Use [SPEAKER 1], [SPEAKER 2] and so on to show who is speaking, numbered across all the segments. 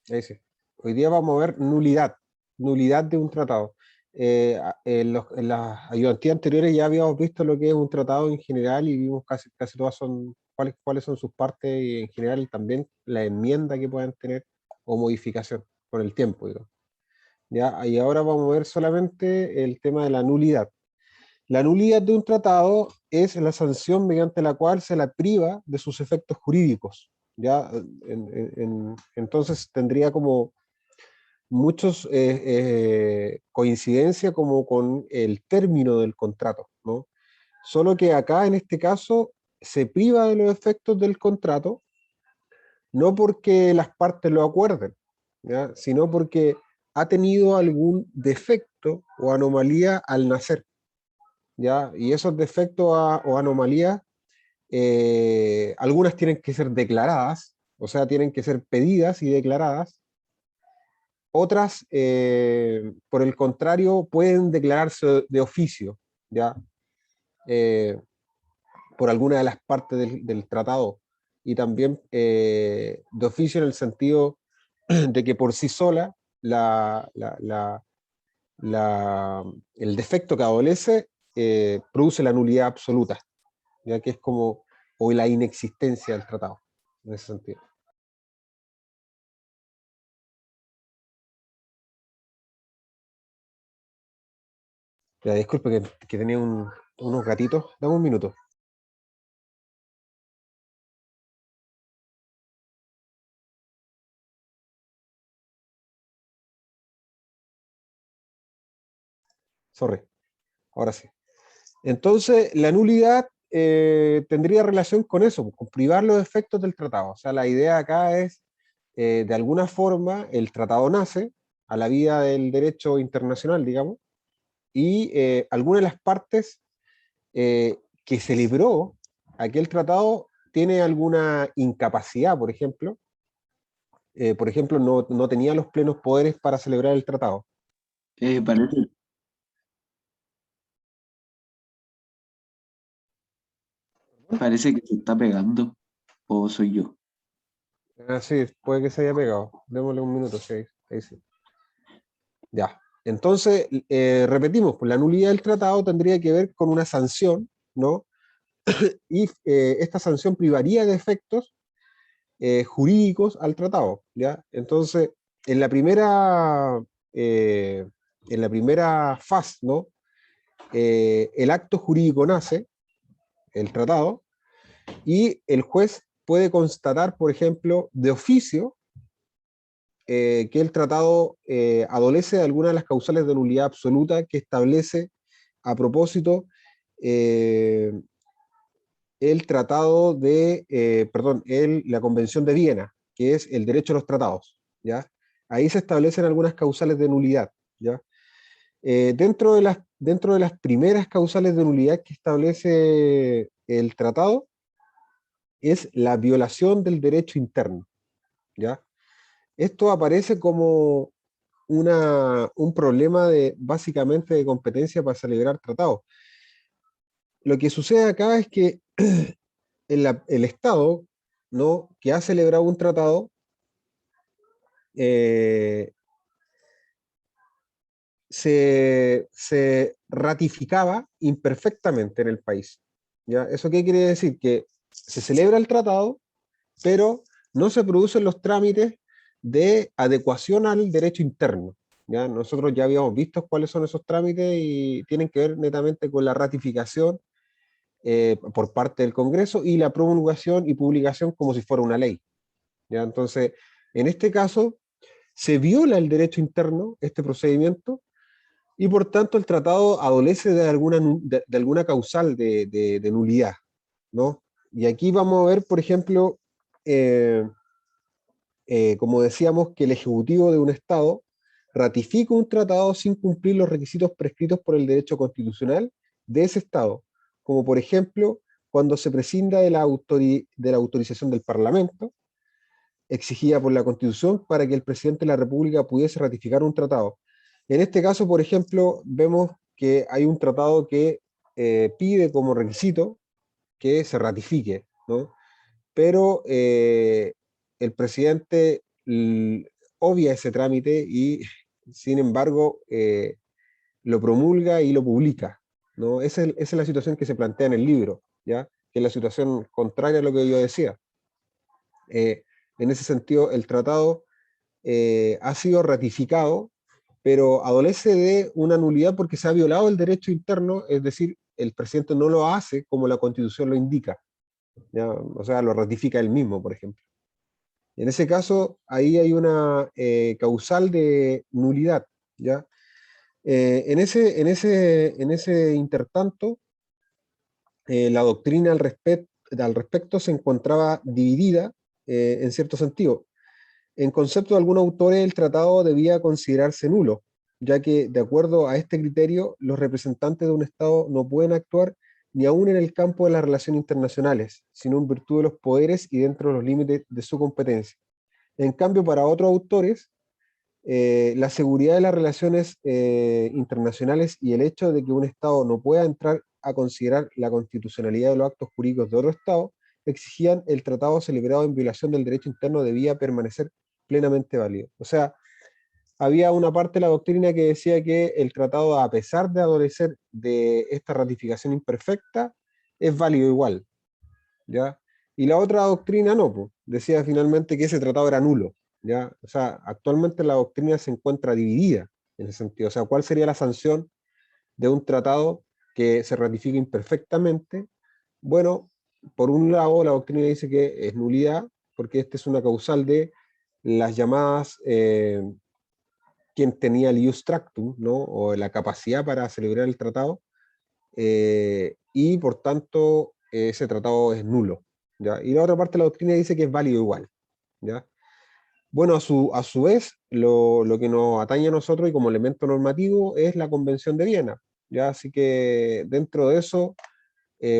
[SPEAKER 1] Ahí sí. Hoy día vamos a ver nulidad de un tratado. En las ayudantías anteriores ya habíamos visto lo que es un tratado en general y vimos casi todas son cuáles son sus partes y en general también la enmienda que puedan tener o modificación con el tiempo, digo. ¿Ya? Y ahora vamos a ver solamente el tema de la nulidad. La nulidad de un tratado es la sanción mediante la cual se la priva de sus efectos jurídicos. ¿Ya? Entonces tendría como muchos coincidencia como con el término del contrato, ¿no? Solo que acá en este caso se priva de los efectos del contrato, no porque las partes lo acuerden, ¿ya? Sino porque ha tenido algún defecto o anomalía al nacer, ¿ya? Y esos defectos o anomalías, algunas tienen que ser declaradas, o sea, tienen que ser pedidas y declaradas. Otras, por el contrario, pueden declararse de oficio, ¿ya? Eh, por alguna de las partes del tratado. Y también de oficio en el sentido de que por sí sola el defecto que adolece produce la nulidad absoluta, ya que es como o la inexistencia del tratado, en ese sentido. Ya, disculpe que tenía unos gatitos. Dame un minuto. Sorry. Ahora sí. Entonces, la nulidad tendría relación con eso, con privar los efectos del tratado. O sea, la idea acá es, de alguna forma, el tratado nace a la vida del derecho internacional, digamos, y alguna de las partes que celebró aquel tratado tiene alguna incapacidad, por ejemplo, no tenía los plenos poderes para celebrar el tratado.
[SPEAKER 2] Parece, parece que se está pegando, o soy yo.
[SPEAKER 1] Sí, puede que se haya pegado. Démosle un minuto, sí, ahí sí. Ya. Entonces, repetimos, pues la nulidad del tratado tendría que ver con una sanción, ¿no? Y esta sanción privaría de efectos jurídicos al tratado, ¿ya? Entonces, en la primera, eh, en la primera fase, ¿no? El acto jurídico nace, el tratado, y el juez puede constatar, por ejemplo, de oficio, que el tratado adolece de alguna de las causales de nulidad absoluta que establece a propósito eh, el tratado de, perdón, la Convención de Viena, que es el derecho a los tratados, ¿ya? Ahí se establecen algunas causales de nulidad, ¿ya? Dentro de las primeras causales de nulidad que establece el tratado es la violación del derecho interno, ¿ya? Esto aparece como un problema de básicamente de competencia para celebrar tratados. Lo que sucede acá es que el Estado, ¿no? Que ha celebrado un tratado eh, se ratificaba imperfectamente en el país. ¿Ya? ¿Eso qué quiere decir? Que se celebra el tratado, pero no se producen los trámites de adecuación al derecho interno. ¿Ya? Nosotros ya habíamos visto cuáles son esos trámites y tienen que ver netamente con la ratificación por parte del Congreso y la promulgación y publicación como si fuera una ley. ¿Ya? Entonces, en este caso, se viola el derecho interno, este procedimiento, y por tanto el tratado adolece de alguna causal de nulidad, ¿no? Y aquí vamos a ver, por ejemplo, eh, como decíamos, que el Ejecutivo de un Estado ratifica un tratado sin cumplir los requisitos prescritos por el derecho constitucional de ese Estado, como por ejemplo cuando se prescinda de la autorización del Parlamento, exigida por la Constitución para que el presidente de la República pudiese ratificar un tratado. En este caso, por ejemplo, vemos que hay un tratado que pide como requisito que se ratifique, ¿no? Pero el presidente obvia ese trámite y, sin embargo, lo promulga y lo publica, ¿no? Esa es la situación que se plantea en el libro, ¿ya? Que es la situación contraria a lo que yo decía. En ese sentido, el tratado ha sido ratificado, pero adolece de una nulidad porque se ha violado el derecho interno, es decir, el presidente no lo hace como la Constitución lo indica, ¿ya? O sea, lo ratifica él mismo, por ejemplo. En ese caso, ahí hay una causal de nulidad, ¿ya? En ese intertanto, la doctrina al respecto se encontraba dividida en cierto sentido. En concepto de algunos autores, el tratado debía considerarse nulo, ya que, de acuerdo a este criterio, los representantes de un Estado no pueden actuar ni aún en el campo de las relaciones internacionales, sino en virtud de los poderes y dentro de los límites de su competencia. En cambio, para otros autores, la seguridad de las relaciones internacionales y el hecho de que un Estado no pueda entrar a considerar la constitucionalidad de los actos jurídicos de otro Estado exigían el tratado celebrado en violación del derecho interno debía permanecer plenamente válido. O sea, había una parte de la doctrina que decía que el tratado, a pesar de adolecer de esta ratificación imperfecta, es válido igual, ¿ya? Y la otra doctrina no, pues, decía finalmente que ese tratado era nulo, ¿ya? O sea, actualmente la doctrina se encuentra dividida en ese sentido. O sea, ¿cuál sería la sanción de un tratado que se ratifica imperfectamente? Bueno, por un lado, la doctrina dice que es nulidad, porque esta es una causal de las llamadas, quien tenía el ius tractum, ¿no? O la capacidad para celebrar el tratado, y por tanto ese tratado es nulo, ¿ya? Y la otra parte de la doctrina dice que es válido igual, ¿ya? Bueno, a su vez, lo que nos atañe a nosotros y como elemento normativo es la Convención de Viena, ¿ya? Así que dentro de eso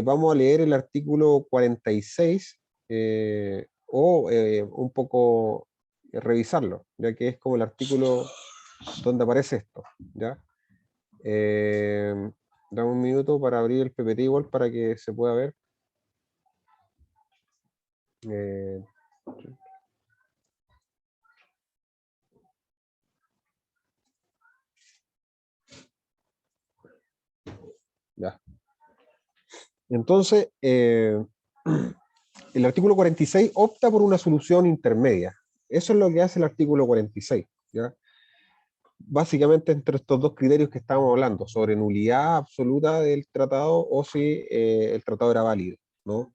[SPEAKER 1] vamos a leer el artículo 46 o un poco revisarlo, ya que es como el artículo donde aparece esto, ¿ya? Eh, Dame un minuto para abrir el PPT igual para que se pueda ver. Eh, ya. Entonces, el artículo 46 opta por una solución intermedia. Eso es lo que hace el artículo 46, ¿ya? Básicamente entre estos dos criterios que estábamos hablando, sobre nulidad absoluta del tratado o si el tratado era válido, ¿no?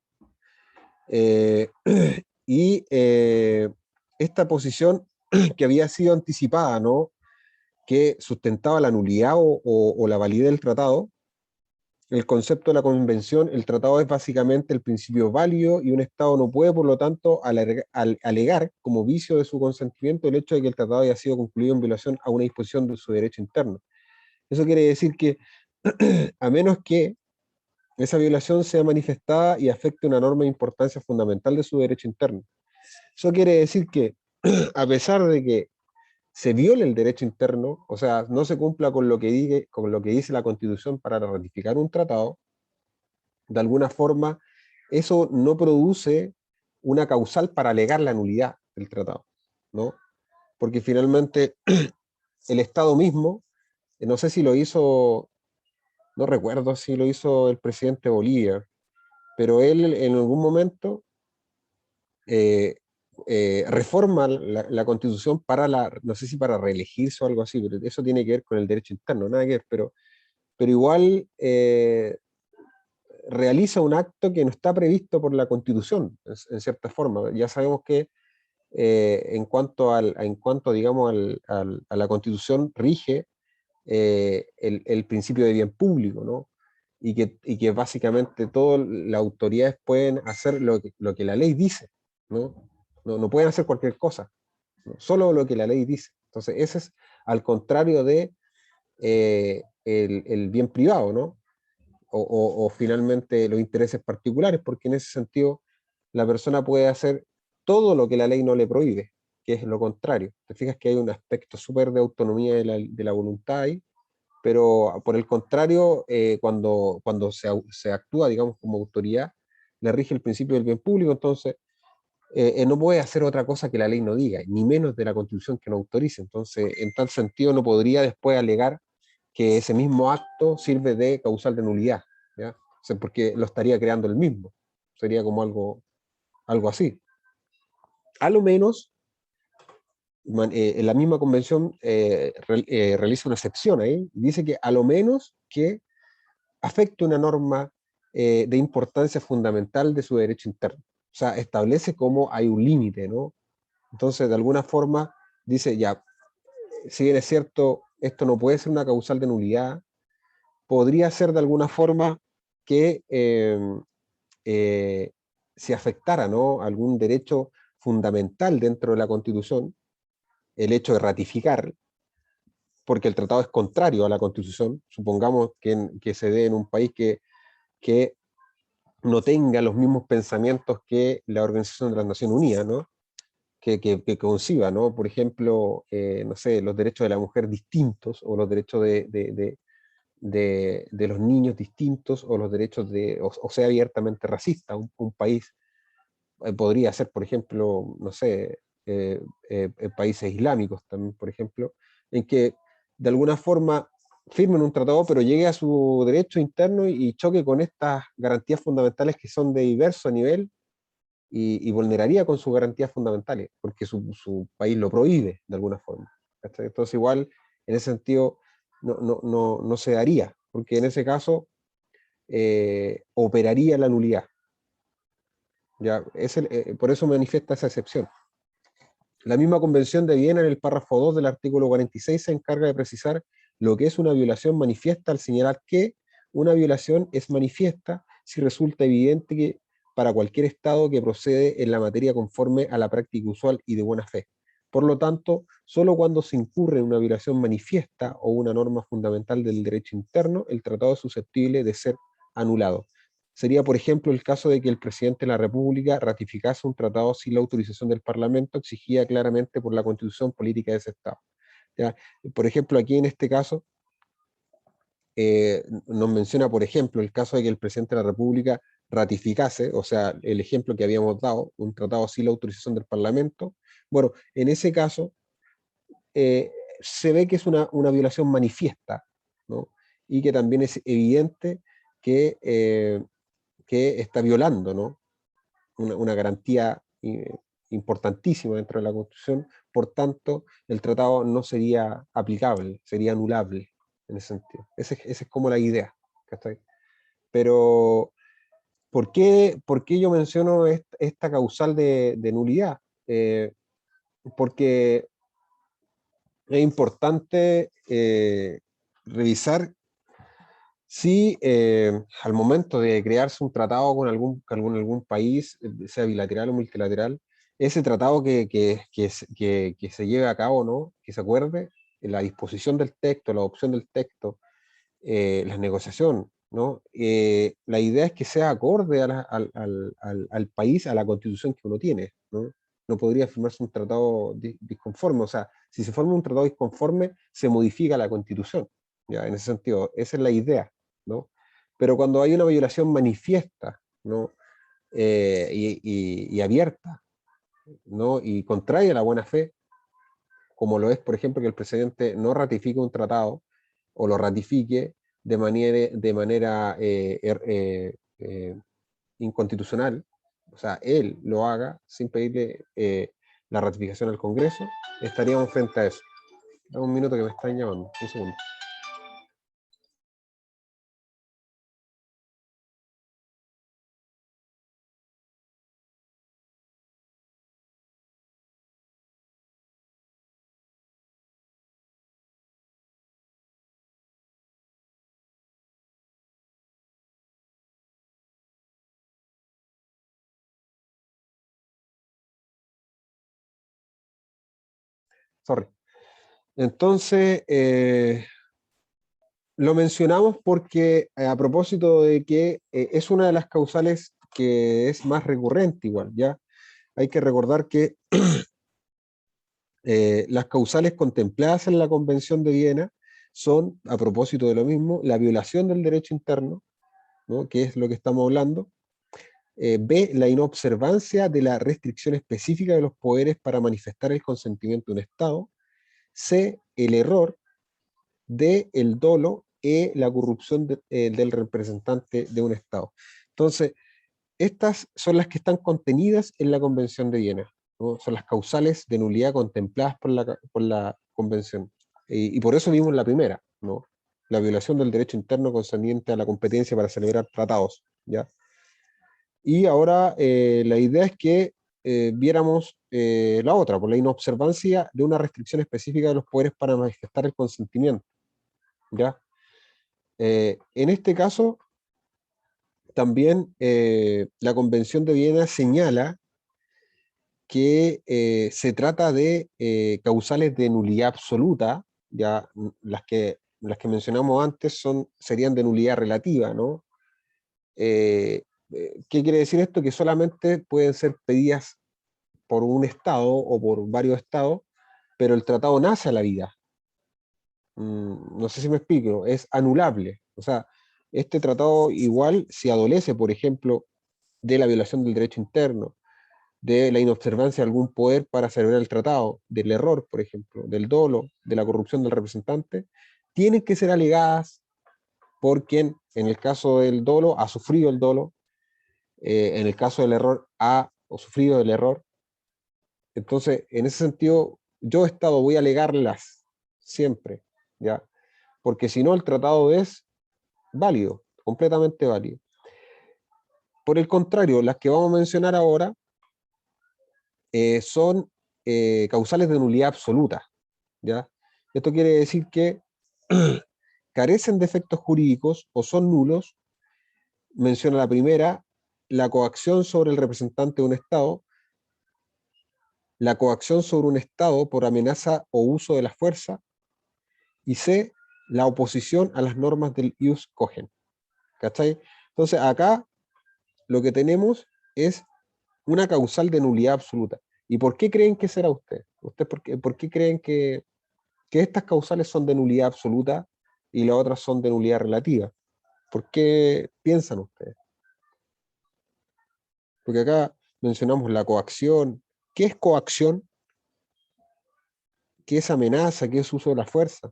[SPEAKER 1] Eh, y esta posición que había sido anticipada, ¿no? Que sustentaba la nulidad o la validez del tratado, el concepto de la convención, el tratado es básicamente el principio válido y un Estado no puede, por lo tanto, alegar como vicio de su consentimiento el hecho de que el tratado haya sido concluido en violación a una disposición de su derecho interno. Eso quiere decir que, a menos que esa violación sea manifestada y afecte una norma de importancia fundamental de su derecho interno. Eso quiere decir que, a pesar de que se viole el derecho interno, o sea, no se cumpla con lo que dice la Constitución para ratificar un tratado, de alguna forma, eso no produce una causal para alegar la nulidad del tratado, ¿no? Porque finalmente el Estado mismo, no sé si lo hizo, no recuerdo si lo hizo el presidente Bolívar, pero él en algún momento eh, reforma la Constitución para no sé si para reelegirse o algo así, pero eso tiene que ver con el derecho interno, nada que ver, pero igual realiza un acto que no está previsto por la Constitución, en cierta forma. Ya sabemos que en cuanto digamos, a la Constitución rige el principio de bien público, ¿no? Y que básicamente todas las autoridades pueden hacer lo que la ley dice, ¿no? No pueden hacer cualquier cosa, ¿no? Solo lo que la ley dice. Entonces, ese es al contrario de el bien privado, ¿no? O finalmente los intereses particulares, porque en ese sentido la persona puede hacer todo lo que la ley no le prohíbe, que es lo contrario. Te fijas que hay un aspecto súper de autonomía de la voluntad ahí, pero por el contrario, cuando se actúa, digamos, como autoridad, le rige el principio del bien público, entonces no puede hacer otra cosa que la ley no diga, ni menos de la Constitución que no autorice. Entonces, en tal sentido, no podría después alegar que ese mismo acto sirve de causal de nulidad, ¿ya? O sea, porque lo estaría creando el mismo. Sería como algo así. A lo menos, en la misma convención realiza una excepción ahí, dice que a lo menos que afecte una norma de importancia fundamental de su derecho interno. O sea, establece cómo hay un límite, ¿no? Entonces, de alguna forma, dice, ya, si bien es cierto, esto no puede ser una causal de nulidad, podría ser de alguna forma que eh, si afectara, ¿no?, algún derecho fundamental dentro de la Constitución, el hecho de ratificar, porque el tratado es contrario a la Constitución, supongamos que se dé en un país que no tenga los mismos pensamientos que la Organización de las Naciones Unidas, ¿no? Que conciba, ¿no? Por ejemplo, no sé, los derechos de la mujer distintos, o los derechos de los niños distintos, o los derechos o sea abiertamente racista. Un país podría ser, por ejemplo, no sé, países islámicos también, por ejemplo, en que de alguna forma firmen un tratado, pero llegue a su derecho interno y choque con estas garantías fundamentales que son de diverso nivel, y vulneraría con sus garantías fundamentales, porque su país lo prohíbe de alguna forma. ¿Cachai? Entonces igual, en ese sentido, no se daría, porque en ese caso operaría la nulidad. ¿Ya? Por eso manifiesta esa excepción. La misma Convención de Viena, en el párrafo 2 del artículo 46, se encarga de precisar lo que es una violación manifiesta, al señalar que una violación es manifiesta si resulta evidente que para cualquier Estado que procede en la materia conforme a la práctica usual y de buena fe. Por lo tanto, solo cuando se incurre en una violación manifiesta o una norma fundamental del derecho interno, el tratado es susceptible de ser anulado. Sería, por ejemplo, el caso de que el presidente de la República ratificase un tratado sin la autorización del Parlamento, exigida claramente por la Constitución política de ese Estado. ¿Ya? Por ejemplo, aquí en este caso, nos menciona, por ejemplo, el caso de que el presidente de la República ratificase, o sea, el ejemplo que habíamos dado, un tratado sin la autorización del Parlamento. Bueno, en ese caso, se ve que es una violación manifiesta, ¿no? Y que también es evidente que está violando, ¿no?, una garantía importantísima dentro de la Constitución. Por tanto, el tratado no sería aplicable, sería anulable en ese sentido. Esa es como la idea, ¿cachai? Pero, ¿por qué yo menciono esta causal de nulidad? Porque es importante revisar si al momento de crearse un tratado con algún país, sea bilateral o multilateral, ese tratado que se lleve a cabo, ¿no?, que se acuerde, la disposición del texto, la adopción del texto, la negociación, ¿no? La idea es que sea acorde al país, a la constitución que uno tiene, ¿no? No podría firmarse un tratado disconforme. O sea, si se forma un tratado disconforme, se modifica la constitución, ¿ya? En ese sentido, esa es la idea, ¿no? Pero cuando hay una violación manifiesta, ¿no?, y abierta, ¿no?, y contraria a la buena fe, como lo es, por ejemplo, que el presidente no ratifique un tratado, o lo ratifique de manera inconstitucional, o sea, él lo haga sin pedirle la ratificación al Congreso, estaríamos frente a eso. Dame un minuto que me están llamando, un segundo. Sorry. Entonces, lo mencionamos porque a propósito de que es una de las causales que es más recurrente igual, ¿ya? Hay que recordar que las causales contempladas en la Convención de Viena son, a propósito de lo mismo, la violación del derecho interno, ¿no?, que es lo que estamos hablando, B, la inobservancia de la restricción específica de los poderes para manifestar el consentimiento de un Estado. C, el error. D, el dolo. E, la corrupción del representante de un Estado. Entonces, estas son las que están contenidas en la Convención de Viena, ¿no? Son las causales de nulidad contempladas por la Convención. Y por eso vimos la primera, ¿no? La violación del derecho interno concerniente a la competencia para celebrar tratados, ¿ya? Y ahora la idea es que viéramos la otra, por la inobservancia de una restricción específica de los poderes para manifestar el consentimiento, ¿ya? En este caso, también la Convención de Viena señala que se trata de causales de nulidad absoluta, ya las que mencionamos antes serían de nulidad relativa, ¿no? ¿Qué quiere decir esto? Que solamente pueden ser pedidas por un Estado o por varios Estados, pero el tratado nace a la vida. No sé si me explico, es anulable. O sea, este tratado igual si adolece, por ejemplo, de la violación del derecho interno, de la inobservancia de algún poder para celebrar el tratado, del error, por ejemplo, del dolo, de la corrupción del representante, tienen que ser alegadas por quien, en el caso del dolo, ha sufrido el dolo, en el caso del error, ha o sufrido el error. Entonces, en ese sentido, yo Estado voy a alegarlas siempre, ¿ya? Porque si no, el tratado es válido, completamente válido. Por el contrario, las que vamos a mencionar ahora son causales de nulidad absoluta, ¿ya? Esto quiere decir que carecen de efectos jurídicos o son nulos. Menciona la primera, la coacción sobre el representante de un Estado, la coacción sobre un Estado por amenaza o uso de la fuerza, y C, la oposición a las normas del ius cogen. ¿Cachai? Entonces acá lo que tenemos es una causal de nulidad absoluta. ¿Y por qué creen que será usted? ¿Usted por qué creen que estas causales son de nulidad absoluta y las otras son de nulidad relativa? ¿Por qué piensan ustedes? Porque acá mencionamos la coacción. ¿Qué es coacción? ¿Qué es amenaza? ¿Qué es uso de la fuerza?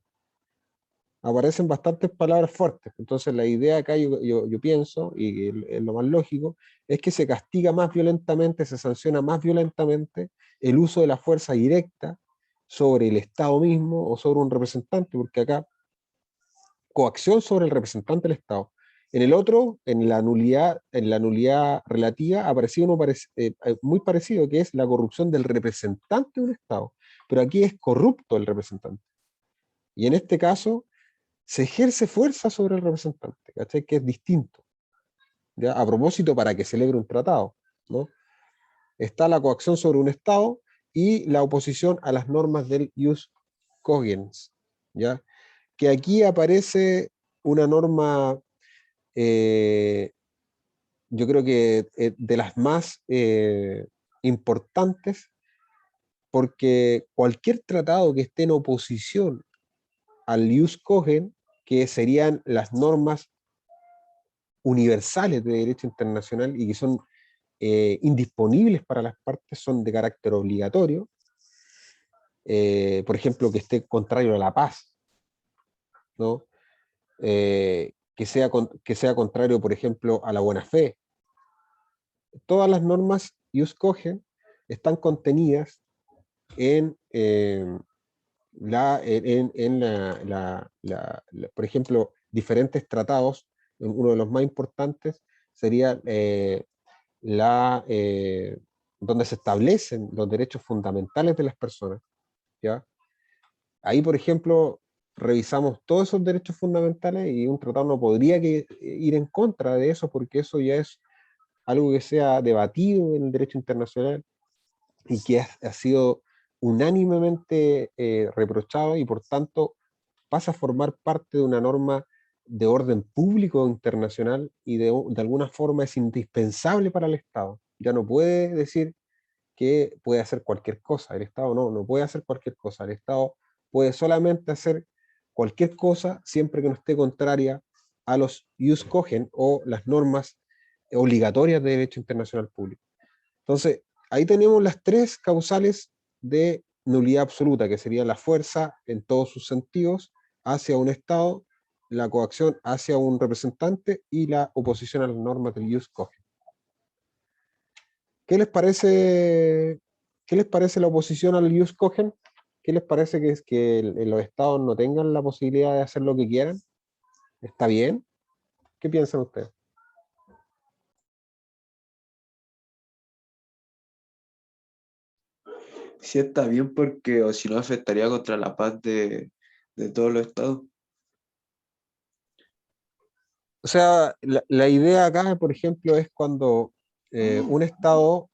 [SPEAKER 1] Aparecen bastantes palabras fuertes. Entonces la idea acá yo pienso, y es lo más lógico, es que se castiga más violentamente, se sanciona más violentamente el uso de la fuerza directa sobre el Estado mismo o sobre un representante, porque acá coacción sobre el representante del Estado. En el otro, en la nulidad relativa, aparecía uno muy parecido, que es la corrupción del representante de un Estado. Pero aquí es corrupto el representante. Y en este caso, se ejerce fuerza sobre el representante, ¿cachai? Que es distinto. ¿Ya? A propósito, para que celebre un tratado, ¿no? Está la coacción sobre un Estado y la oposición a las normas del ius cogens, ¿ya? Que aquí aparece una norma, eh, yo creo que de las más importantes, porque cualquier tratado que esté en oposición al ius cogen, que serían las normas universales de derecho internacional y que son indisponibles para las partes, son de carácter obligatorio. Por ejemplo, que esté contrario a la paz, ¿no? Que sea contrario, por ejemplo, a la buena fe. Todas las normas ius cogen están contenidas en, por ejemplo, diferentes tratados. Uno de los más importantes sería la, eh, donde se establecen los derechos fundamentales de las personas, ¿ya? Ahí, por ejemplo, revisamos todos esos derechos fundamentales y un tratado no podría ir en contra de eso porque eso ya es algo que se ha debatido en el derecho internacional y que ha sido unánimemente reprochado y por tanto pasa a formar parte de una norma de orden público internacional y de alguna forma es indispensable para el Estado. Ya no puede decir que puede hacer cualquier cosa. El Estado no puede hacer cualquier cosa. El Estado puede solamente hacer cualquier cosa siempre que no esté contraria a los ius cogen o las normas obligatorias de derecho internacional público. Entonces, ahí tenemos las tres causales de nulidad absoluta, que sería la fuerza en todos sus sentidos hacia un Estado, la coacción hacia un representante y la oposición a las normas del ius cogens. ¿Qué les parece, qué les parece la oposición al ius cogens? ¿Qué les parece que es que los Estados no tengan la posibilidad de hacer lo que quieran? ¿Está bien? ¿Qué piensan ustedes?
[SPEAKER 2] Sí está bien porque o si no afectaría contra la paz de todos los estados.
[SPEAKER 1] O sea, la idea acá, por ejemplo, es cuando un Estado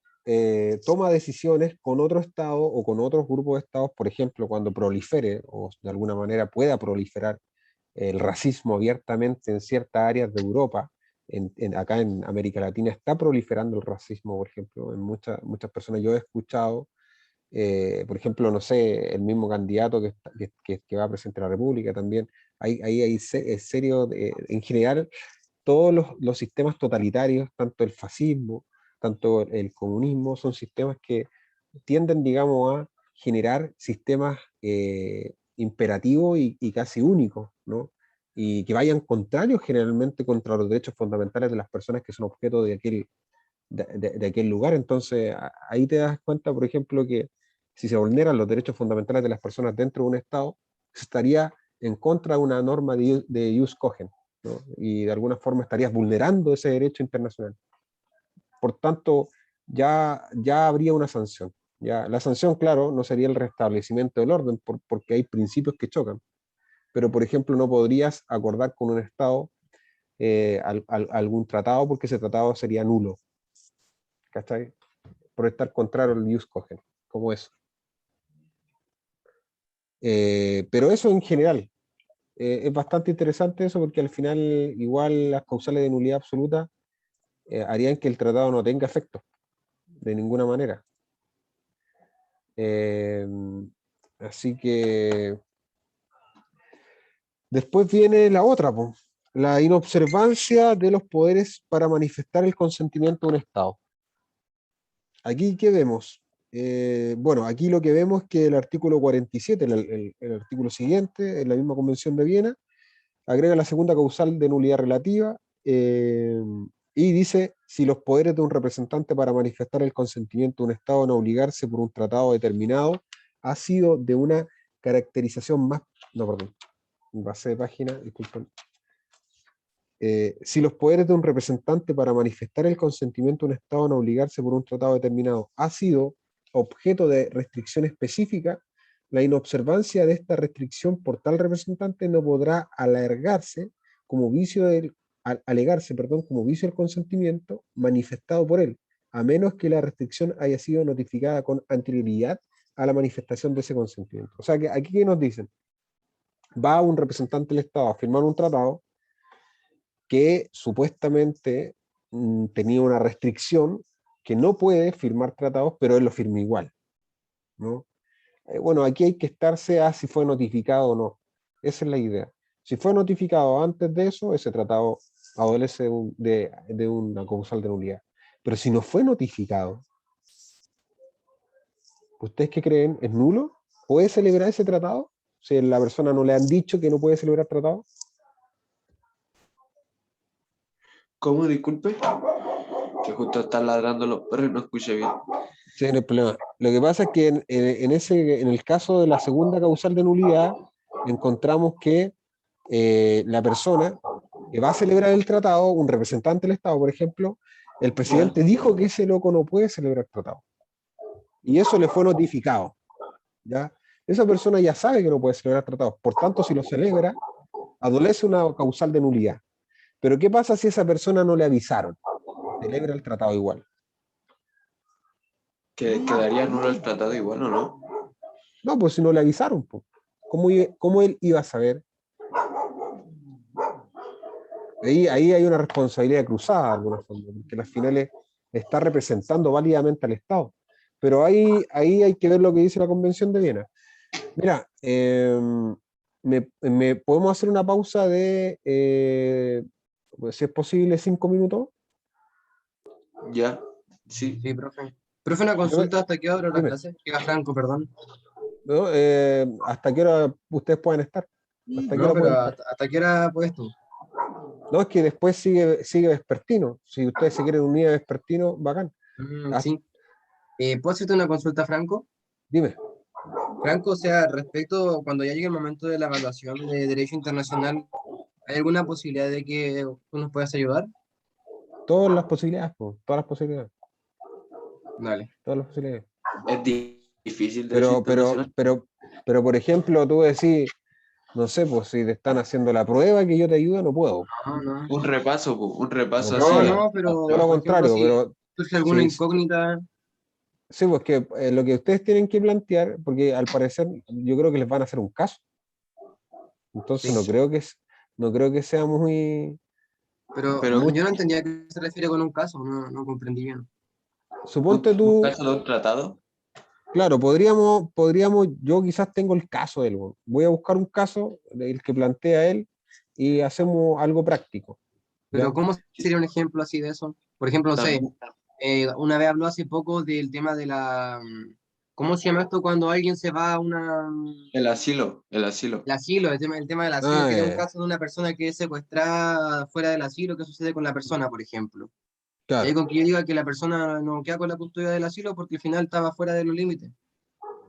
[SPEAKER 1] toma decisiones con otro Estado o con otros grupos de Estados, por ejemplo, cuando prolifere o de alguna manera pueda proliferar el racismo abiertamente en ciertas áreas de Europa. Acá en América Latina está proliferando el racismo, por ejemplo, en muchas personas. Yo he escuchado, por ejemplo, no sé, el mismo candidato que va a presentar la República también. Hay serio, en general, todos los sistemas totalitarios, tanto el fascismo, tanto el comunismo, son sistemas que tienden, digamos, a generar sistemas imperativos y casi únicos, ¿no? Y que vayan contrarios generalmente contra los derechos fundamentales de las personas que son objeto de aquel lugar. Entonces, ahí te das cuenta, por ejemplo, que si se vulneran los derechos fundamentales de las personas dentro de un Estado, se estaría en contra de una norma de ius cogens, ¿no? Y de alguna forma estarías vulnerando ese derecho internacional. Por tanto, ya habría una sanción. Ya, la sanción, claro, no sería el restablecimiento del orden, porque hay principios que chocan. Pero, por ejemplo, no podrías acordar con un Estado algún tratado porque ese tratado sería nulo. ¿Cachai? Por estar contrario al ius cogens, como eso. Pero eso en general, es bastante interesante eso porque al final igual las causales de nulidad absoluta harían que el tratado no tenga efecto de ninguna manera. Eh, Así que después viene la otra, po, la inobservancia de los poderes para manifestar el consentimiento de un Estado. Aquí, ¿qué vemos? Bueno, aquí lo que vemos es que el artículo 47, el artículo siguiente, en la misma Convención de Viena, agrega la segunda causal de nulidad relativa y dice, si los poderes de un representante para manifestar el consentimiento de un Estado en obligarse por un tratado determinado ha sido de una caracterización más... No, perdón, base de página, disculpen. Si los poderes de un representante para manifestar el consentimiento de un Estado en obligarse por un tratado determinado ha sido objeto de restricción específica, la inobservancia de esta restricción por tal representante no podrá alegarse como vicio como vicio del consentimiento manifestado por él, a menos que la restricción haya sido notificada con anterioridad a la manifestación de ese consentimiento. O sea que aquí ¿qué nos dicen? Va un representante del Estado a firmar un tratado que supuestamente tenía una restricción que no puede firmar tratados, pero él lo firma igual, ¿no? Bueno, aquí hay que estarse a si fue notificado o no. Esa es la idea. Si fue notificado antes de eso, ese tratado adolece de una causal de nulidad. Pero si no fue notificado, ¿ustedes qué creen? ¿Es nulo? ¿Puede celebrar ese tratado? Si a la persona no le han dicho que no puede celebrar tratado.
[SPEAKER 2] ¿Cómo? Disculpe. Que justo están ladrando los perros y no escuché bien.
[SPEAKER 1] Sí, no hay problema. Lo que pasa es que en el caso de la segunda causal de nulidad, encontramos que la persona que va a celebrar el tratado, un representante del Estado, por ejemplo, el
[SPEAKER 2] ¿Ya?
[SPEAKER 1] presidente dijo que ese loco no puede celebrar el tratado. Y eso le fue notificado, ¿ya? Esa persona ya sabe que no puede celebrar tratados. Por tanto, si lo celebra, adolece una causal de nulidad. Pero ¿qué pasa si a esa persona no le avisaron? Celebra el tratado igual.
[SPEAKER 2] Que quedaría nulo el tratado igual, ¿o no?
[SPEAKER 1] No, pues si no le avisaron, pues. ¿Cómo él iba a saber? Ahí hay una responsabilidad cruzada de alguna forma, porque al final está representando válidamente al Estado. Pero ahí hay que ver lo que dice la Convención de Viena. Mira, podemos hacer una pausa de, pues, si es posible, 5 minutos.
[SPEAKER 2] Ya, sí.
[SPEAKER 3] Sí, profe. Profe, una
[SPEAKER 1] Yo me-
[SPEAKER 3] consulta, ¿hasta qué hora la
[SPEAKER 1] Dime,
[SPEAKER 3] clase? Que va Franco, perdón.
[SPEAKER 1] ¿no? ¿Hasta qué hora ustedes pueden estar? ¿Hasta qué
[SPEAKER 3] No,
[SPEAKER 1] hora
[SPEAKER 3] pero
[SPEAKER 1] pueden estar?
[SPEAKER 3] ¿hasta qué hora puedes tú?
[SPEAKER 1] No, es que después sigue vespertino. Si ustedes se quieren unir a vespertino, bacán. Ah,
[SPEAKER 3] Sí. ¿Puedo hacerte una consulta, Franco?
[SPEAKER 1] dime,
[SPEAKER 3] Franco, o sea, respecto, cuando ya llegue el momento de la evaluación de Derecho Internacional, ¿hay alguna posibilidad de que tú nos puedas ayudar?
[SPEAKER 1] todas las posibilidades, po, todas las posibilidades,
[SPEAKER 3] Dale.
[SPEAKER 1] todas las posibilidades.
[SPEAKER 2] Es difícil derecho
[SPEAKER 1] Pero, pero,
[SPEAKER 2] internacional.
[SPEAKER 1] pero, pero, por ejemplo, tú decís, no sé, pues si te están haciendo la prueba que yo te ayude, no puedo.
[SPEAKER 3] No, no.
[SPEAKER 2] Un repaso, po, un
[SPEAKER 1] No
[SPEAKER 2] repaso
[SPEAKER 3] No,
[SPEAKER 2] así.
[SPEAKER 1] puedo.
[SPEAKER 3] no, pero
[SPEAKER 1] Todo lo
[SPEAKER 3] por ejemplo,
[SPEAKER 1] contrario,
[SPEAKER 3] si
[SPEAKER 1] pero
[SPEAKER 3] surge alguna
[SPEAKER 1] sí,
[SPEAKER 3] incógnita,
[SPEAKER 1] sí, pues que lo que ustedes tienen que plantear, porque al parecer yo creo que les van a hacer un caso. Entonces
[SPEAKER 3] sí.
[SPEAKER 1] no creo que sea muy,
[SPEAKER 3] Pero
[SPEAKER 2] Pero
[SPEAKER 1] muy.
[SPEAKER 3] yo no entendía a qué se refiere con un caso, no, no comprendí bien.
[SPEAKER 1] Suponte
[SPEAKER 2] un
[SPEAKER 1] tú,
[SPEAKER 2] caso de un tratado.
[SPEAKER 1] claro, yo quizás tengo el caso de él, weón. Voy a buscar un caso del que plantea él y hacemos algo práctico,
[SPEAKER 3] Pero
[SPEAKER 1] ¿ya?
[SPEAKER 3] ¿cómo sería un ejemplo así de eso? Por ejemplo, no sé,
[SPEAKER 2] Tam-
[SPEAKER 3] una vez habló hace poco del tema de ¿cómo se llama esto cuando alguien se va a
[SPEAKER 2] El asilo, el asilo.
[SPEAKER 3] el asilo, el tema del asilo,
[SPEAKER 1] Ah,
[SPEAKER 3] que era un caso de una persona que es secuestrada fuera del asilo, ¿qué sucede con la persona, por ejemplo? Y ahí
[SPEAKER 1] claro,
[SPEAKER 3] con que yo diga que la persona no queda con la custodia del asilo porque al final estaba fuera de los límites.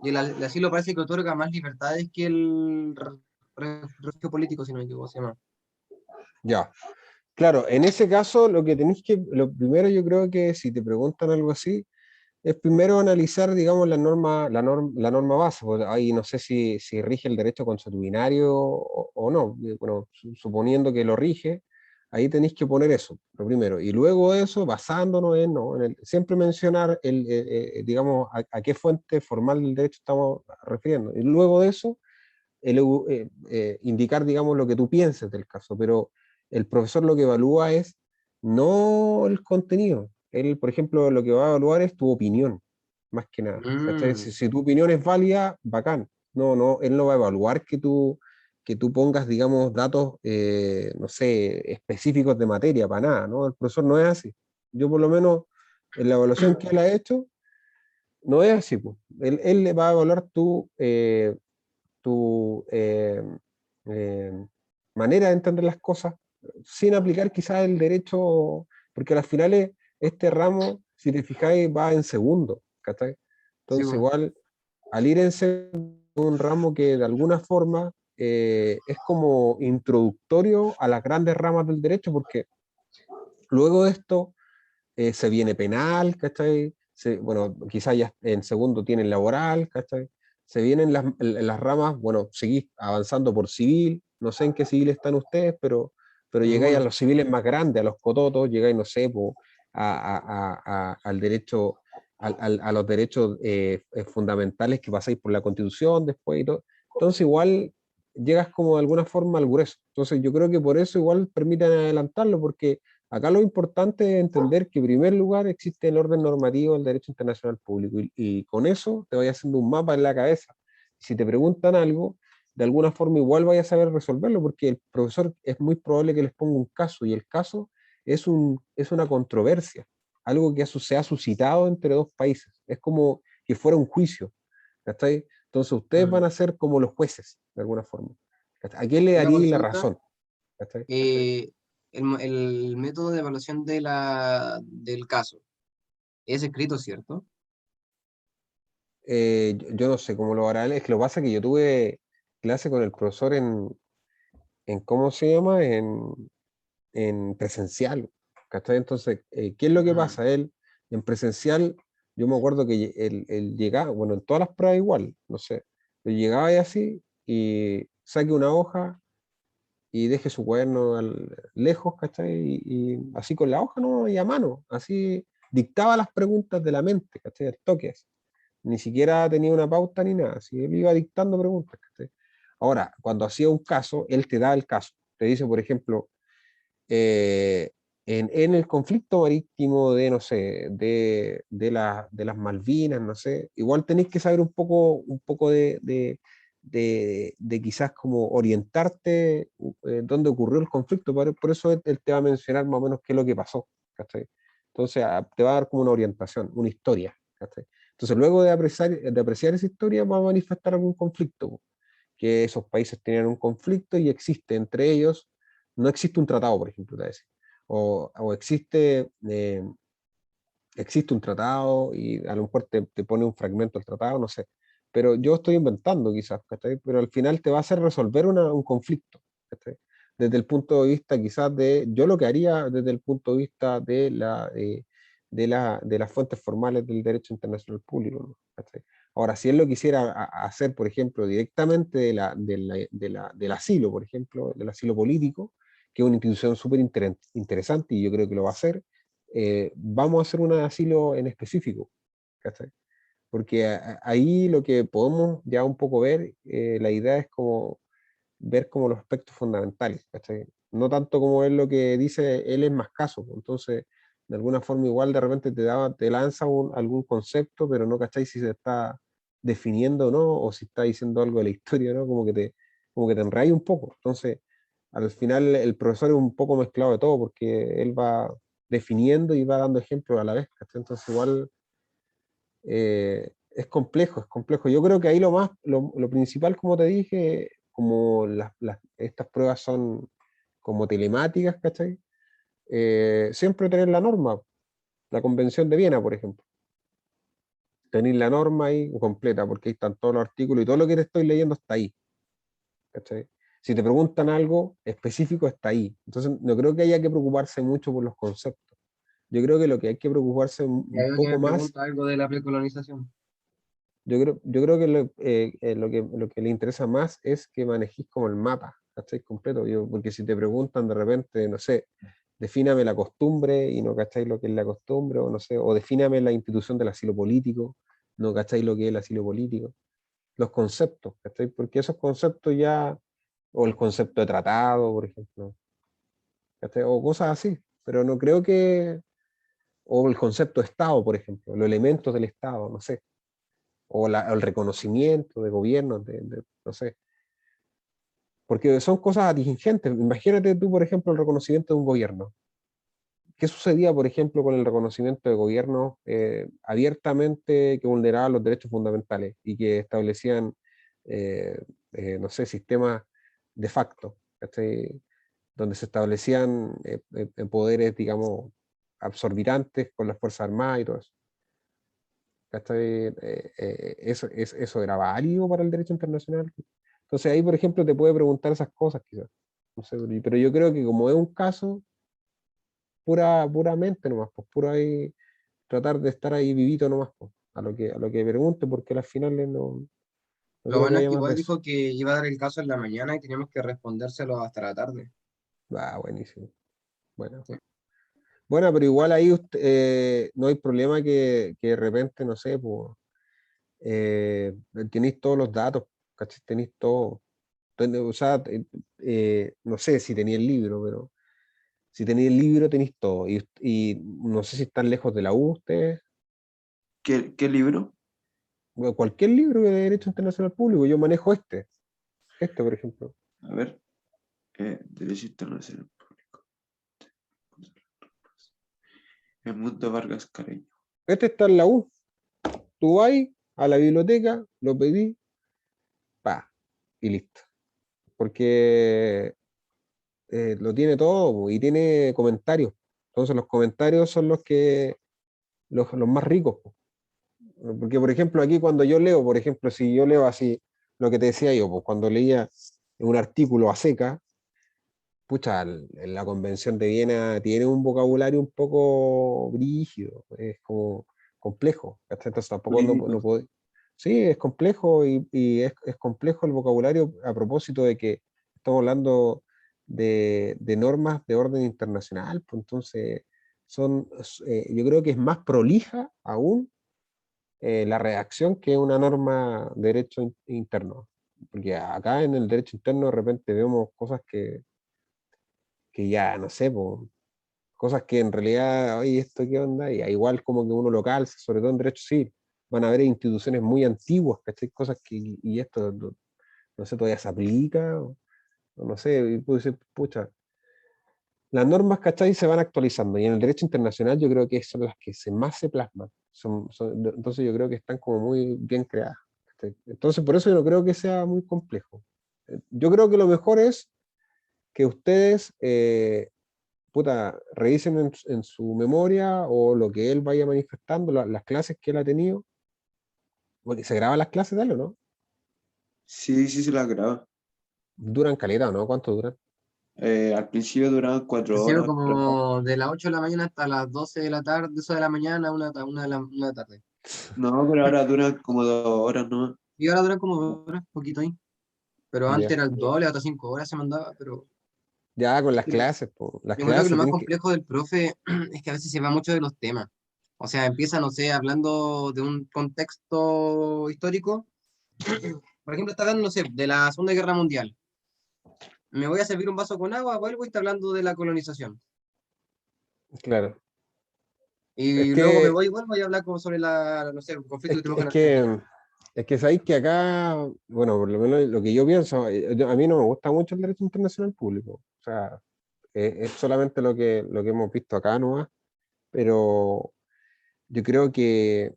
[SPEAKER 3] Y el asilo parece que otorga más libertades que el refugio político, si no me equivoco, se llama.
[SPEAKER 1] ya. Claro, en ese caso lo primero yo creo que si te preguntan algo así, es primero analizar, digamos, la norma base. Pues ahí no sé si rige el derecho consuetudinario o no. Bueno, suponiendo que lo rige, ahí tenéis que poner eso, lo primero. Y luego de eso, basándonos en, ¿no? siempre mencionar, digamos, a qué fuente formal del derecho estamos refiriendo. Y luego de eso, indicar, digamos, lo que tú pienses del caso. Pero el profesor lo que evalúa es no el contenido. Él, por ejemplo, lo que va a evaluar es tu opinión, más que nada. ¿Cachai?
[SPEAKER 3] Mm,
[SPEAKER 1] Si tu opinión es válida, bacán. No, él no va a evaluar que tú pongas, digamos, datos, no sé, específicos de materia, para nada, ¿no? El profesor no es así. Yo por lo menos, en la evaluación que él ha hecho, no es así, pues. Él le va a evaluar tu eh, manera de entender las cosas sin aplicar quizás el derecho, porque al final este ramo, si te fijáis, va en segundo, ¿cachai?
[SPEAKER 3] sí,
[SPEAKER 1] Entonces
[SPEAKER 3] bueno.
[SPEAKER 1] igual, al ir en segundo, un ramo que de alguna forma es como introductorio a las grandes ramas del derecho, porque luego de esto se viene penal, ¿cachai? Bueno, quizás ya en segundo tienen laboral, ¿cachai? Se vienen las ramas, bueno, seguís avanzando por civil, no sé en qué civil están ustedes, pero llegáis a
[SPEAKER 3] Ninguno.
[SPEAKER 1] los civiles más grandes, a los cototos, llegáis, no sé, al derecho, a los derechos fundamentales que pasáis por la Constitución después y todo. Entonces igual llegas como de alguna forma al grueso. Entonces yo creo que por eso igual permiten adelantarlo, porque acá lo importante es entender que en primer lugar existe el orden normativo del derecho internacional público y con eso te vayas haciendo un mapa en la cabeza. Si te preguntan algo, de alguna forma igual vayas a saber resolverlo porque el profesor es muy probable que les ponga un caso y el caso es una controversia, algo que se ha suscitado entre dos países. Es como que fuera un juicio. ¿Cachai? Entonces ustedes van
[SPEAKER 3] Mm.
[SPEAKER 1] a ser como los jueces, de alguna forma. ¿Cachai? ¿A quién le
[SPEAKER 3] Una
[SPEAKER 1] daría la
[SPEAKER 3] consulta.
[SPEAKER 1] razón? ¿Cachai?
[SPEAKER 3] eh, el método de evaluación del caso es escrito, ¿cierto?
[SPEAKER 1] Yo no sé cómo lo hará él, es que lo que pasa es que yo tuve clase con el profesor en ¿cómo se llama? En presencial, ¿cachai? Entonces, ¿qué es lo que
[SPEAKER 3] Mm,
[SPEAKER 1] pasa? Él, en presencial, yo me acuerdo que él llegaba, bueno, en todas las pruebas igual, no sé, pero llegaba y así, y saque una hoja y deje su cuaderno lejos, ¿cachai? Y así con la hoja, ¿no? Y a mano, así dictaba las preguntas de la mente, ¿cachai? Al toque, así. Ni siquiera tenía una pauta ni nada, si él iba dictando preguntas, ¿cachai? Ahora, cuando hacía un caso, él te da el caso. Te dice, por ejemplo, eh, en el conflicto marítimo de, no sé, de las Malvinas, no sé, igual tenéis que saber un poco de quizás como orientarte dónde ocurrió el conflicto, por eso él te va a mencionar más o menos qué es lo que pasó, ¿cachai? Entonces te va a dar como una orientación, una historia, ¿cachai? Entonces luego de apreciar esa historia va a manifestar algún conflicto, po, que esos países tienen un conflicto y existe entre ellos, no existe un tratado, por ejemplo, te voy a decir, o existe un tratado y a lo mejor te pone un fragmento del tratado, no sé. Pero yo estoy inventando quizás, ¿cachai? Pero al final te va a hacer resolver un conflicto, ¿cachai? Desde el punto de vista quizás yo lo que haría desde el punto de vista de las fuentes formales del derecho internacional público, ¿no? ¿Cachai? Ahora, si él lo quisiera hacer, por ejemplo, directamente del asilo, por ejemplo, del asilo político, que es una institución súper interesante y yo creo que lo va a hacer, vamos a hacer un asilo en específico, ¿cachai? Porque ahí lo que podemos ya un poco ver, la idea es como ver como los aspectos fundamentales, ¿cachai? No tanto como es lo que dice él es más caso, pues. Entonces, de alguna forma igual de repente te lanza algún concepto, pero no cachai si se está definiendo o no, o si está diciendo algo de la historia, ¿no? Como que te enraya un poco. Entonces, al final el profesor es un poco mezclado de todo, porque él va definiendo y va dando ejemplos a la vez, ¿cachai? Entonces igual es complejo, es complejo. Yo creo que ahí lo principal, como te dije, como estas pruebas son como telemáticas, ¿cachai? Siempre tener la norma, la Convención de Viena, por ejemplo. Tener la norma ahí completa, porque ahí están todos los artículos y todo lo que te estoy leyendo está ahí, ¿cachai? Si te preguntan algo específico, está ahí. Entonces, no creo que haya que preocuparse mucho por los conceptos. Yo creo que lo que hay que preocuparse
[SPEAKER 3] Y
[SPEAKER 1] un
[SPEAKER 3] ahí que
[SPEAKER 1] poco
[SPEAKER 3] me
[SPEAKER 1] más.
[SPEAKER 3] pregunta algo de la precolonización.
[SPEAKER 1] Yo creo que lo que le interesa más es que manejes como el mapa, ¿cachai? Completo. Porque si te preguntan de repente, no sé, defíname la costumbre y no cacháis lo que es la costumbre, o no sé, o defíname la institución del asilo político, no cacháis lo que es el asilo político. Los conceptos, ¿cachai? Porque esos conceptos ya, o el concepto de tratado, por ejemplo, ¿cachai? O cosas así, pero no creo o el concepto de Estado, por ejemplo, los elementos del Estado, no sé, o el reconocimiento de gobiernos, no sé, porque son cosas atingentes. Imagínate tú, por ejemplo, el reconocimiento de un gobierno. ¿Qué sucedía, por ejemplo, con el reconocimiento de gobiernos abiertamente que vulneraban los derechos fundamentales y que establecían, eh, no sé, sistemas de facto, ¿cachai? Donde se establecían poderes, digamos, absorbitantes con las Fuerzas Armadas y todo eso? ¿Cachai? Eso era válido para el derecho internacional. Entonces ahí, por ejemplo, te puede preguntar esas cosas quizás. No sé, pero yo creo que como es un caso, puramente nomás, pues puro ahí, tratar de estar ahí vivito nomás, pues, a lo que pregunte, porque al final no
[SPEAKER 3] Lo
[SPEAKER 1] creo que
[SPEAKER 3] bueno es
[SPEAKER 1] haya
[SPEAKER 3] que
[SPEAKER 1] más de
[SPEAKER 3] igual
[SPEAKER 1] eso.
[SPEAKER 3] dijo que iba a dar el caso en la mañana y teníamos que respondérselo hasta la tarde.
[SPEAKER 1] Va, buenísimo. Bueno.
[SPEAKER 3] Sí.
[SPEAKER 1] Bueno, pero igual ahí no hay problema que de repente, no sé, pues, tenéis todos los datos, ¿cachai? Tenéis todo. O sea, no sé si tenía el libro, pero si tenéis el libro tenéis todo. Y no sé si están lejos de la U ustedes.
[SPEAKER 2] ¿Qué libro?
[SPEAKER 1] Bueno, cualquier libro de Derecho Internacional Público, yo manejo por ejemplo.
[SPEAKER 2] A ver, Derecho Internacional Público. El mundo Vargas Careño.
[SPEAKER 1] Este está en la U. Tú vas a la biblioteca, lo pedís, pa, y listo. Porque lo tiene todo po, y tiene comentarios. Entonces los comentarios son los más ricos, po. Porque, por ejemplo, aquí cuando yo leo, por ejemplo, si yo leo así, lo que te decía yo, pues cuando leía un artículo a seca, pucha, la Convención de Viena tiene un vocabulario un poco brígido, es como complejo, ¿cachai? Entonces tampoco no
[SPEAKER 2] Jurídico.
[SPEAKER 1] puedo. Sí, es complejo y es complejo el vocabulario a propósito de que estamos hablando de normas de orden internacional, pues entonces yo creo que es más prolija aún la redacción que una norma de derecho interno. Porque acá en el derecho interno de repente vemos cosas que ya, no sé, po, cosas que en realidad, oye, ¿esto qué onda? Y igual como que uno lo calza, sobre todo en derecho civil, van a haber instituciones muy antiguas, ¿cachai? Cosas y esto, no sé, todavía se aplica, o no sé, y puede ser, pucha, las normas, ¿cachai? Se van actualizando y en el derecho internacional yo creo que son las que más se plasman. Entonces yo creo que están como muy bien creadas. ¿Cachai? Entonces por eso yo no creo que sea muy complejo. Yo creo que lo mejor es que ustedes puta, revisen en su memoria o lo que él vaya manifestando, las clases que él ha tenido. Porque se graban las clases, dale, ¿no?
[SPEAKER 2] Sí, sí se la graba.
[SPEAKER 1] Duran caleta, ¿no? ¿Cuánto duran?
[SPEAKER 2] Al principio duraban
[SPEAKER 3] Ha
[SPEAKER 2] 4
[SPEAKER 3] sido
[SPEAKER 2] horas, pero
[SPEAKER 3] como de las 8 de la mañana hasta las 12 de la tarde, eso de la mañana, una de la tarde.
[SPEAKER 2] no, pero ahora duran como 2 horas, ¿no?
[SPEAKER 3] Y ahora duran como 2 horas, poquito ahí. Pero antes
[SPEAKER 1] Ya.
[SPEAKER 3] era el doble, hasta 5 horas se mandaba, pero
[SPEAKER 1] Ya con las
[SPEAKER 3] yo
[SPEAKER 1] clases, po. Las
[SPEAKER 3] encuentro que lo
[SPEAKER 1] clases
[SPEAKER 3] más
[SPEAKER 1] tienen que.
[SPEAKER 3] complejo del profe es que a veces se va mucho de los temas. O sea, empieza, no sé, hablando de un contexto histórico. Por ejemplo, está hablando, no sé, de la Segunda Guerra Mundial. Me voy a servir un vaso con agua, vuelvo y está hablando de la colonización.
[SPEAKER 1] Claro. Es
[SPEAKER 3] Y luego me
[SPEAKER 1] que,
[SPEAKER 3] voy y vuelvo y hablar como sobre no sé, el conflicto
[SPEAKER 1] es
[SPEAKER 3] que
[SPEAKER 1] que,
[SPEAKER 3] tuvimos
[SPEAKER 1] es
[SPEAKER 3] en Argentina.
[SPEAKER 1] que, es que sabéis que acá, bueno, por lo menos lo que yo pienso, a mí no me gusta mucho el derecho internacional público. O sea, es solamente lo que hemos visto acá nomás, pero yo creo que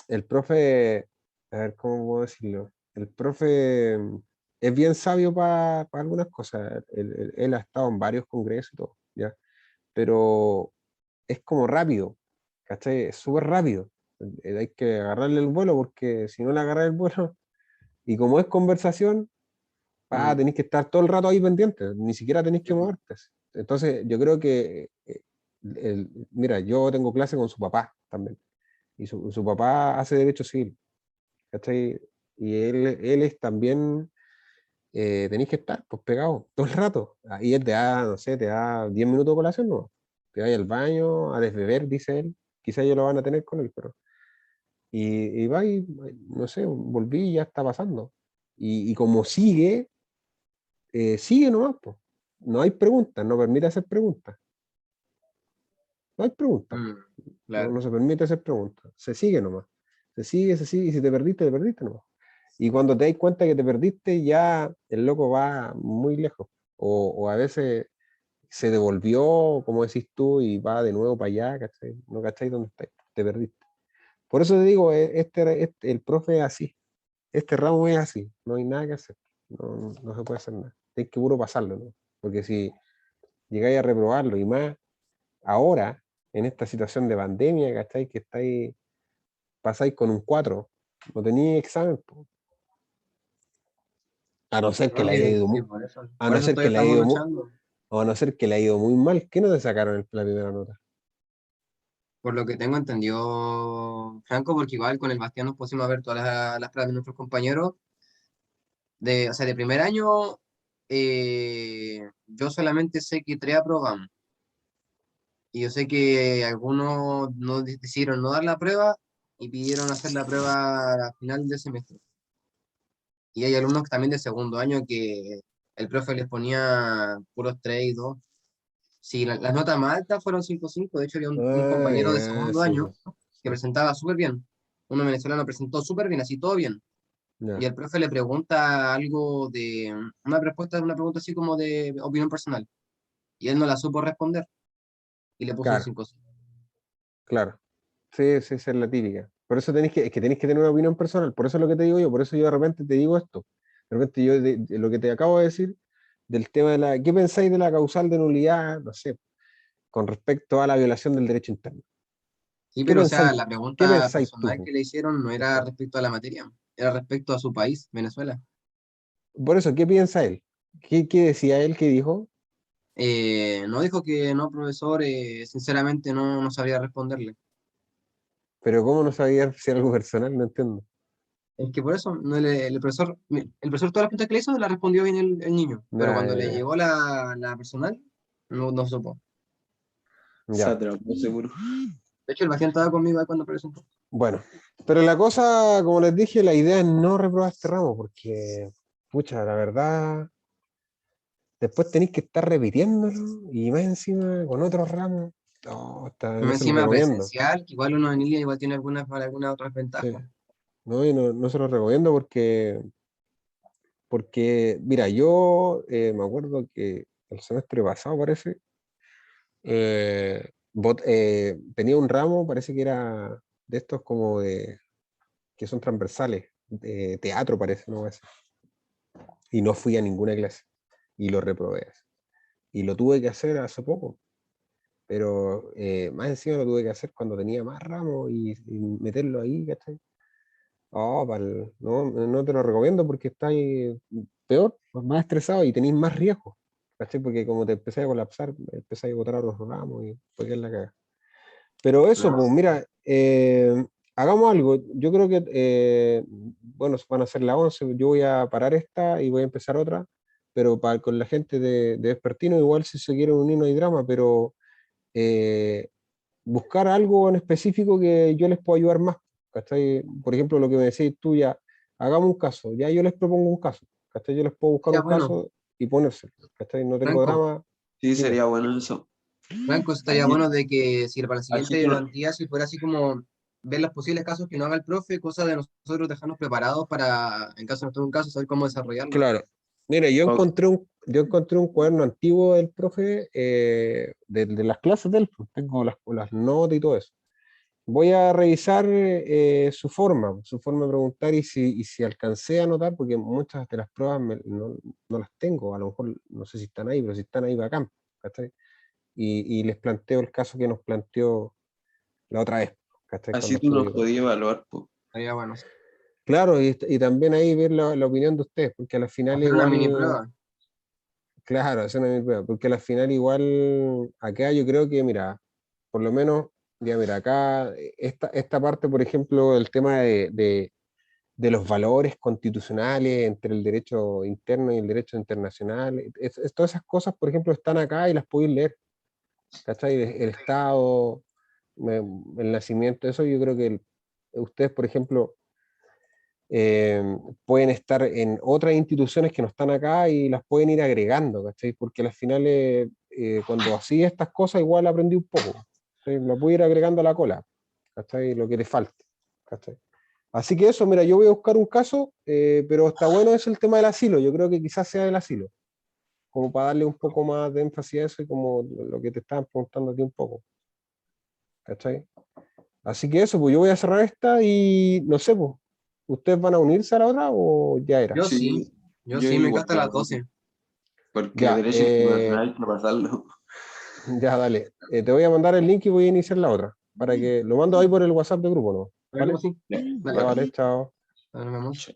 [SPEAKER 1] el profe, a ver, ¿cómo puedo decirlo? El profe es bien sabio para algunas cosas. Él ha estado en varios congresos y todo, ¿ya? Pero es como rápido, ¿cachai? Es súper rápido. Hay que agarrarle el vuelo porque si no le agarras el vuelo, y como es conversación,
[SPEAKER 3] Mm,
[SPEAKER 1] tenéis que estar todo el rato ahí pendiente, ni siquiera tenéis
[SPEAKER 3] sí,
[SPEAKER 1] que
[SPEAKER 3] pues.
[SPEAKER 1] moverte. Entonces, yo creo que, mira, yo tengo clase con su papá también, y su papá hace derecho civil, ¿cachai? Y él es también, tenéis que estar pues pegado todo el rato. Ahí él te da, no sé, te da 10 minutos de colación, ¿no? Te vas al baño a desbeber, dice él. Quizás ellos lo van a tener con él, pero. Y va y, no sé, volví y ya está pasando. Y como sigue, sigue nomás, pues. No hay preguntas, no permite hacer preguntas. No hay preguntas.
[SPEAKER 3] Mm,
[SPEAKER 1] No,
[SPEAKER 3] claro.
[SPEAKER 1] no se permite hacer preguntas. Se sigue nomás. Se sigue, y si te perdiste nomás. Y cuando te das cuenta que te perdiste, ya el loco va muy lejos. O a veces se devolvió, como decís tú, y va de nuevo para allá, ¿cachai? No cachai dónde está, te perdiste. Por eso te digo, el profe es así. Este ramo es así, no hay nada que hacer. No, no se puede hacer nada. Tienes que puro pasarlo, ¿no? Porque si llegáis a reprobarlo y más ahora, en esta situación de pandemia, ¿cachai? Que estáis, pasáis con un 4 no tenéis examen, po. A no ser que
[SPEAKER 3] No,
[SPEAKER 1] le haya ido
[SPEAKER 3] sí,
[SPEAKER 1] muy,
[SPEAKER 3] por eso.
[SPEAKER 1] a
[SPEAKER 3] Por
[SPEAKER 1] no
[SPEAKER 3] eso
[SPEAKER 1] ser que
[SPEAKER 3] todavía
[SPEAKER 1] le haya
[SPEAKER 3] estamos
[SPEAKER 1] ido muy,
[SPEAKER 3] luchando.
[SPEAKER 1] o a no ser que le haya ido muy mal, ¿qué no te sacaron la primera nota?
[SPEAKER 3] Por lo que tengo entendido, Franco, porque igual con el Bastián nos pusimos a ver todas las pruebas de nuestros compañeros. O sea, de primer año, yo solamente sé que 3 aprobamos. Y yo sé que algunos no decidieron no dar la prueba y pidieron hacer la prueba a final del semestre. Y hay alumnos también de segundo año que el profe les ponía puros 3 y 2. Sí, las notas más altas fueron 5,5. De hecho, había un
[SPEAKER 1] Ah,
[SPEAKER 3] compañero de
[SPEAKER 1] ya,
[SPEAKER 3] segundo
[SPEAKER 1] sí,
[SPEAKER 3] año
[SPEAKER 1] pues.
[SPEAKER 3] que
[SPEAKER 1] Sí,
[SPEAKER 3] presentaba súper bien. Uno venezolano presentó súper bien, así todo bien. Y
[SPEAKER 1] ya,
[SPEAKER 3] el profe le pregunta algo una pregunta así como de opinión personal. Y él no la supo responder y le puso un
[SPEAKER 1] claro,
[SPEAKER 3] 5,5.
[SPEAKER 1] claro. Sí, sí, esa es la típica. Por eso es que tenéis que tener una opinión personal. Por eso es lo que te digo yo. Por eso yo de repente te digo esto. De repente yo, de lo que te acabo de decir, del tema de ¿qué pensáis de la causal de nulidad? No sé, con respecto a la violación del derecho interno.
[SPEAKER 3] Sí,
[SPEAKER 1] ¿Qué
[SPEAKER 3] pero o sea,
[SPEAKER 1] pensáis,
[SPEAKER 3] la
[SPEAKER 1] qué
[SPEAKER 3] pregunta
[SPEAKER 1] pensáis tú,
[SPEAKER 3] personal
[SPEAKER 1] po?
[SPEAKER 3] que le hicieron no era
[SPEAKER 1] ¿Cachai?
[SPEAKER 3] respecto a la materia, era respecto a su país, Venezuela.
[SPEAKER 1] Por eso, ¿qué piensa él? ¿Qué decía él? ¿Qué dijo?
[SPEAKER 3] No dijo que no, profesor, sinceramente no sabría responderle.
[SPEAKER 1] Pero ¿cómo no sabía si era algo personal? No entiendo.
[SPEAKER 3] Es que por eso, no, el profesor todas las preguntas que le hizo la respondió bien el niño, pero
[SPEAKER 1] Ya,
[SPEAKER 3] cuando
[SPEAKER 1] ya,
[SPEAKER 3] le
[SPEAKER 1] ya.
[SPEAKER 3] llegó la personal, no supo.
[SPEAKER 2] Se
[SPEAKER 1] Ya.
[SPEAKER 2] atrapó seguro.
[SPEAKER 3] De hecho, el Bastián estaba conmigo ahí cuando presentó.
[SPEAKER 1] Bueno, pero la cosa, como les dije, la idea es no reprobar este ramo, porque, pucha, la verdad, después tenéis que estar repitiéndolo y más encima con otros ramos. No, no se lo
[SPEAKER 3] Encima
[SPEAKER 1] recomiendo.
[SPEAKER 3] presencial, que igual uno en línea igual tiene algunas otras
[SPEAKER 1] Sí.
[SPEAKER 3] ventajas.
[SPEAKER 1] No, y no se lo recomiendo porque mira, yo me acuerdo que el semestre pasado parece, tenía un ramo, parece que era de estos como que son transversales, de teatro parece, ¿no? Y no fui a ninguna clase y lo reprobé. Y lo tuve que hacer hace poco, pero más encima lo tuve que hacer cuando tenía más ramos y meterlo ahí, ¿cachai? Oh, no te lo recomiendo porque estáis peor, más estresado y tenéis más riesgo, ¿cachai? Porque como te empecé a colapsar, empecé a botar a los ramos y fue que es la cagada. Pero eso,
[SPEAKER 2] Claro.
[SPEAKER 1] pues mira, hagamos algo. Yo creo que, bueno, van a ser las 11, yo voy a parar esta y voy a empezar otra, pero con la gente de Vespertino, igual si se quiere unir no hay drama, pero eh, buscar algo en específico que yo les pueda ayudar más, ¿cachai? Por ejemplo, lo que me decís tú ya, hagamos un caso, ya yo les propongo un caso, ¿cachai? Yo les puedo buscar
[SPEAKER 3] Ya,
[SPEAKER 1] un
[SPEAKER 3] bueno,
[SPEAKER 1] caso y ponérselo, ¿cachai? No tengo
[SPEAKER 3] Franco,
[SPEAKER 1] drama,
[SPEAKER 2] Sí,
[SPEAKER 1] dime.
[SPEAKER 2] sería bueno eso.
[SPEAKER 3] Franco, estaría
[SPEAKER 2] Así,
[SPEAKER 3] bueno de que si para la
[SPEAKER 2] así
[SPEAKER 3] siguiente actividad, si fuera así como ver los posibles casos que no haga el profe, cosa de nosotros dejarnos preparados para, en caso de no tener un caso, saber cómo desarrollarlo.
[SPEAKER 1] Claro. Mira,
[SPEAKER 2] ok,
[SPEAKER 1] yo encontré un cuaderno antiguo del profe de las clases del profe. Tengo las notas y todo eso. Voy a revisar su forma de preguntar y si alcancé a anotar, porque muchas de las pruebas no las tengo, a lo mejor no sé si están ahí, pero si están ahí bacán, ¿cachai? Y les planteo el caso que nos planteó la otra vez, ¿cachai?
[SPEAKER 2] así
[SPEAKER 1] Cuando
[SPEAKER 2] tú nos
[SPEAKER 1] estuve con...
[SPEAKER 3] Ya,
[SPEAKER 2] podías evaluar, pues.
[SPEAKER 3] estaría bueno.
[SPEAKER 1] Claro, y también ahí ver la opinión de ustedes, porque a la final
[SPEAKER 3] Hacer una mini
[SPEAKER 1] igual...
[SPEAKER 3] prueba.
[SPEAKER 1] Claro, esa no es mi prueba, porque al final igual acá yo creo que, mira, por lo menos, ya mira, acá esta parte, por ejemplo, el tema de los valores constitucionales entre el derecho interno y el derecho internacional, todas esas cosas, por ejemplo, están acá y las podéis leer, ¿cachai? El Estado, el nacimiento, eso yo creo que ustedes, por ejemplo, eh, pueden estar en otras instituciones que no están acá y las pueden ir agregando, ¿cachai? Porque al final, cuando hacía estas cosas, igual aprendí un poco, ¿cachai? Lo puedo ir agregando a la cola, ¿cachai? Lo que te falte, ¿cachai? Así que eso, mira, yo voy a buscar un caso, pero está bueno es el tema del asilo, yo creo que quizás sea del asilo, como para darle un poco más de énfasis a eso y como lo que te estaban preguntando a ti un poco, ¿cachai? Así que eso, pues yo voy a cerrar esta y no sé, pues, ¿ustedes van a unirse a la otra o ya era?
[SPEAKER 3] Yo sí,
[SPEAKER 2] Sí,
[SPEAKER 3] yo
[SPEAKER 2] yo
[SPEAKER 3] sí, me
[SPEAKER 2] igual,
[SPEAKER 3] encanta las 12.
[SPEAKER 2] porque
[SPEAKER 1] Ya,
[SPEAKER 2] derecho internacional hay que pasarlo.
[SPEAKER 1] ya dale. Te voy a mandar el link y voy a iniciar la otra, para que lo mando ahí por el WhatsApp de grupo, ¿no?
[SPEAKER 3] A ver,
[SPEAKER 1] ¿Vale?
[SPEAKER 3] sí.
[SPEAKER 2] Ya,
[SPEAKER 1] Ya
[SPEAKER 3] Vale,
[SPEAKER 1] vale, chao.
[SPEAKER 3] nos vemos.